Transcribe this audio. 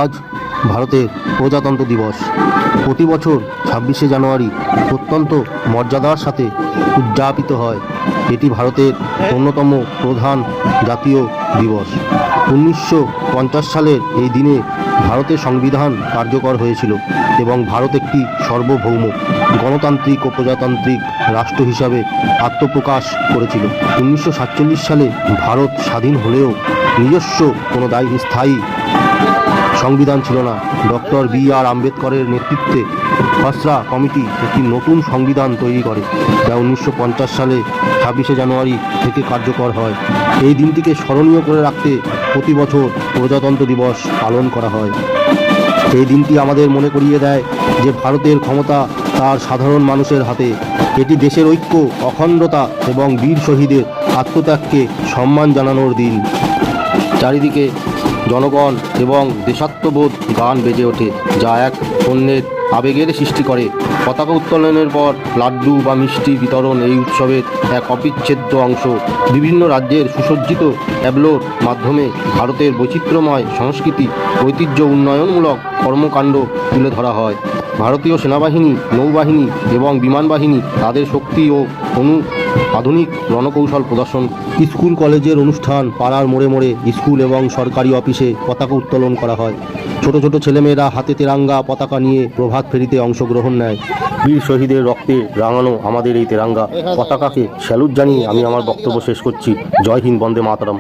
আজ ভারতের প্রজাতন্ত্র দিবস। প্রতি বছর 26শে জানুয়ারি অত্যন্ত মর্যাদার সাথে উদযাপিত হয়। এটি ভারতের অন্যতম প্রধান জাতীয় দিবস। 1950 সালের এই দিনে ভারতের সংবিধান কার্যকর হয়েছিল এবং ভারত একটি সার্বভৌম গণতান্ত্রিক ও প্রজাতান্ত্রিক রাষ্ট্র হিসাবে আত্মপ্রকাশ করেছিল। 1947 সালে ভারত স্বাধীন হলেও নিজস্ব কোনো স্থায়ী সংবিধান ছিল না। Doctor B.R.. আম্বেদকরের নেতৃত্বে খসড়া কমিটি একটি নতুন সংবিধান তৈরি করে, যা 1950 সালে 26শে জানুয়ারি থেকে কার্যকর হয়। এই দিনটিকে স্মরণীয় করে রাখতে প্রতি বছর প্রজাতন্ত্র দিবস পালন করা হয়। এই দিনটি আমাদের মনে করিয়ে দেয় যে ভারতের ক্ষমতা তার সাধারণ মানুষের হাতে। এটি দেশের ঐক্য, অখণ্ডতা এবং বীর শহীদের আত্মত্যাগকে সম্মান জানানোর দিন। চারিদিকে জনগণ এবং দেশাত্মবোধ গান বেজে ওঠে, যা এক অন্যের আবেগের সৃষ্টি করে। পতাকা উত্তোলনের পর লাড্ডু বা মিষ্টি বিতরণ এই উৎসবের এক অবিচ্ছেদ্য অংশ। বিভিন্ন রাজ্যের সুসজ্জিত ট্যাবলোর মাধ্যমে ভারতের বৈচিত্র্যময় সংস্কৃতি, ঐতিহ্য উন্নয়নমূলক কর্মকাণ্ড তুলে ধরা হয়। ভারতীয় সেনাবাহিনী, নৌবাহিনী এবং বিমান বাহিনী তাদের শক্তি ও আধুনিক রণকৌশল প্রদর্শন। স্কুল কলেজের অনুষ্ঠান, পাড়ার মোড়ে মোড়ে, স্কুল এবং সরকারি অফিসে পতাকা উত্তোলন করা হয়। ছোট ছোট ছেলেমেয়েরা হাতে তেরাঙ্গা পতাকা নিয়ে প্রভাত ফেরিতে অংশগ্রহণ নেয়। বীর শহীদের রক্তে রাঙানো আমাদের এই তেরাঙ্গা পতাকাকে স্যালুট জানিয়ে আমি আমার বক্তব্য শেষ করছি। জয় হিন্দ, বন্দে মাতরম।